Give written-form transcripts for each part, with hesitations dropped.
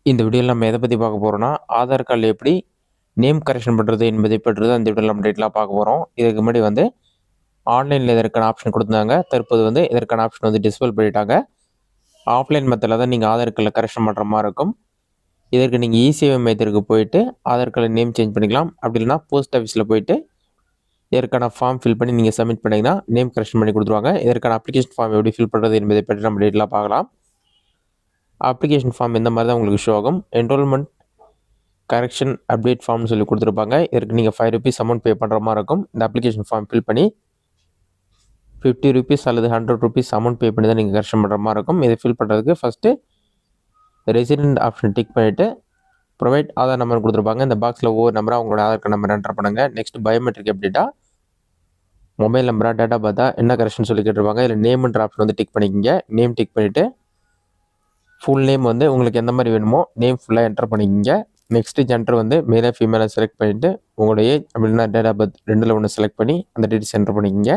இந்த வீடியோவில் நம்ம எதை பற்றி பார்க்க போகிறோம்னா, ஆதார் கார்டில் எப்படி நேம் கரெக்ஷன் பண்ணுறது என்பதை பற்றி தான் இந்த வீடியோவில் நம்ம டீட்டெயிலாக பார்க்க போகிறோம். இதுக்கு முன்னாடி வந்து ஆன்லைனில் இதற்கான ஆப்ஷன் கொடுத்தாங்க. தற்போது வந்து இதற்கான ஆப்ஷன் வந்து டிஸ்பிள் பண்ணிட்டாங்க. ஆஃப்லைன் மெத்தடில் தான் நீங்கள் ஆதார் கார்டில் கரெக்ஷன் பண்ணுற மாதிரி இருக்கும். இதற்கு நீங்கள் இ-சேவை மையத்திற்கு போயிட்டு ஆதார் கார்டில் நேம் சேஞ்ச் பண்ணிக்கலாம். அப்படி இல்லைனா போஸ்ட் ஆஃபீஸில் போயிட்டு இதற்கான ஃபார்ம் ஃபில் பண்ணி நீங்கள் சப்மிட் பண்ணிங்கன்னா நேம் கரெக்ஷன் பண்ணி கொடுத்துருவாங்க. இதற்கான அப்ளிகேஷன் ஃபார்ம் எப்படி ஃபில் பண்ணுறது என்பதை பற்றி நம்ம டீட்டெயிலாக பார்க்கலாம். அப்ளிகேஷன் ஃபார்ம் இந்த மாதிரி தான் உங்களுக்கு ஷோ ஆகும். என்ரோல்மெண்ட் கரெக்ஷன் அப்டேட் ஃபார்ம்னு சொல்லி கொடுத்துருப்பாங்க. இதற்கு நீங்கள் ₹5 அமௌண்ட் பே பண்ணுற மாதிரி இருக்கும். இந்த அப்ளிகேஷன் ஃபார்ம் ஃபில் பண்ணி ₹50 அல்லது ₹100 அமௌண்ட் பே பண்ணி தான் நீங்கள் கரெக்ஷன் பண்ணுற மாதிரி இருக்கும். இதை ஃபில் பண்ணுறதுக்கு ஃபஸ்ட்டு ரெசிடென்ட் ஆப்ஷன் டிக் பண்ணிவிட்டு ப்ரொவைட் ஆதார் நம்பர் கொடுத்துருப்பாங்க. இந்த பாக்ஸில் ஒவ்வொரு நம்பராக உங்களோட ஆதார் கார்டு நம்பர் என்டர் பண்ணுங்கள். நெக்ஸ்ட் பயோமெட்ரிக் அப்டேட்டாக மொபைல் நம்பரா டேட்டா பார்த்தா என்ன கரெக்ஷன் சொல்லி கேட்டிருப்பாங்க. இதில் நேம்ன்ற ஆப்ஷன் வந்து டிக் பண்ணிக்கிங்க. நேம் டிக் பண்ணிவிட்டு ஃபுல் நேம் வந்து உங்களுக்கு எந்த மாதிரி வேணுமோ நேம் ஃபுல்லாக என்டர் பண்ணிக்கிங்க. நெக்ஸ்ட்டு ஜெண்டர் வந்து மேலே ஃபீமேலாக செலக்ட் பண்ணிவிட்டு உங்களோட ஏஜ் அப்படின்னா டேட் ஆஃப் பர்த் ரெண்டில் ஒன்று செலக்ட் பண்ணி அந்த டீட்டெயில்ஸ் என்டர் பண்ணிக்கிங்க.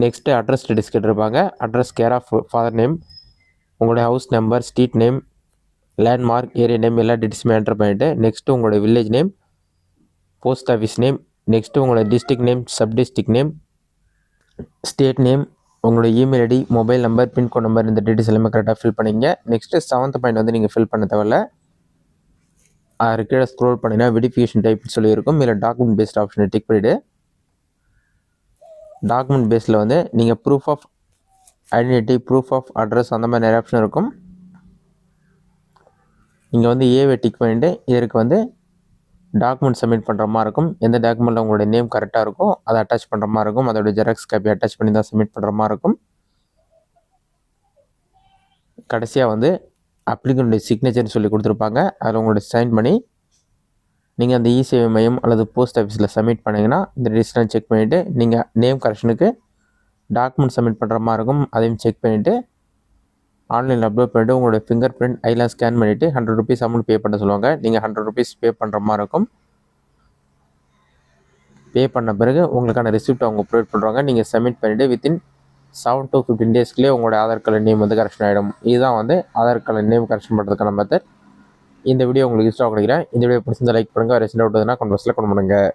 நெக்ஸ்ட்டு அட்ரஸ் டீட்டெயில்ஸ் கேட்டிருப்பாங்க. Address care of father name, உங்களுடைய house number, street name, landmark, area name எல்லா டீட்டெயில்ஸுமே என்டர் பண்ணிவிட்டு நெக்ஸ்ட்டு உங்களோட village name, post office name, next உங்களோட district name, sub district name, state name, உங்களோட email ID, mobile number, pincode number இந்த details எல்லாமே கரெக்டாக ஃபில் பண்ணிங்க. நெக்ஸ்ட்டு 7th பாயிண்ட் வந்து நீங்கள் ஃபில் பண்ண தேவையில்ல. அது கீழே ஸ்க்ரோல் பண்ணிங்கன்னா வெரிஃபிகேஷன் டைப்னு சொல்லியிருக்கும். இதில் டாக்குமெண்ட் பேஸ்ட் ஆப்ஷனை டிக் பண்ணிவிட்டு டாக்குமெண்ட் பேஸில் வந்து நீங்கள் proof of identity, proof of address அந்த மாதிரி நிறைய ஆப்ஷன் இருக்கும். நீங்கள் வந்து ஏவை டிக் பண்ணிவிட்டு இதற்கு வந்து டாக்குமெண்ட் சப்மிட் பண்ணுற மாதிரி இருக்கும். எந்த டாக்குமெண்ட்டில் உங்களுடைய நேம் கரெக்டாக இருக்கோ அதை அட்டாச் பண்ணுற மாதிரி இருக்கும். அதோட ஜெராக்ஸ் காப்பி அட்டாச் பண்ணி தான் சப்மிட் பண்ணுற மாதிரி இருக்கும். கடைசியாக வந்து அப்ளிகனுடைய சிக்னேச்சர்னு சொல்லி கொடுத்துருப்பாங்க. அதில் உங்களுடைய சைன் பண்ணி நீங்கள் அந்த இ-சேவை மையம் அல்லது போஸ்ட் ஆஃபீஸில் சப்மிட் பண்ணிங்கன்னா இந்த டீட்டெயில்ஸ்லாம் செக் பண்ணிவிட்டு நீங்கள் நேம் கரெக்ஷனுக்கு டாக்குமெண்ட் சப்மிட் பண்ணுற மாதிரி இருக்கும். அதையும் செக் பண்ணிவிட்டு ஆன்லைனில் அப்லோட் பண்ணிவிட்டு உங்களோட ஃபிங்கர் பிரிண்ட் ஐலாம் ஸ்கேன் பண்ணிவிட்டு ₹100 அமௌண்ட் பே பண்ண சொல்லுவாங்க. நீங்கள் ₹100 பே பண்ணுற மாதிரி இருக்கும். பே பண்ண பிறகு உங்களுக்கான ரிசிப்ட் அவங்க ப்ரொவைட் பண்ணுறாங்க. நீங்கள் சப்மிட் பண்ணிவிட்டு வித்தின் 7 to 15 டேஸ்க்குள்ளே உங்களோட ஆதார் கார்டு நேம் வந்து கரெக்ஷன் ஆகிடும். இதுதான் வந்து ஆதார் கார்டு நேம் கரெக்ஷன் பண்ணுறதுக்கான மெத்தட். இந்த வீடியோ உங்களுக்கு யூஸ்ஃபுல்லாக கிடைக்கிறேன். இந்த வீடியோ பிடிச்சிருந்தா லைக் பண்ணுங்கள். வேறு எதாவது டவுட் வருதுன்னா கமெண்ட் பாக்ஸில் கமெண்ட் பண்ணுங்கள்.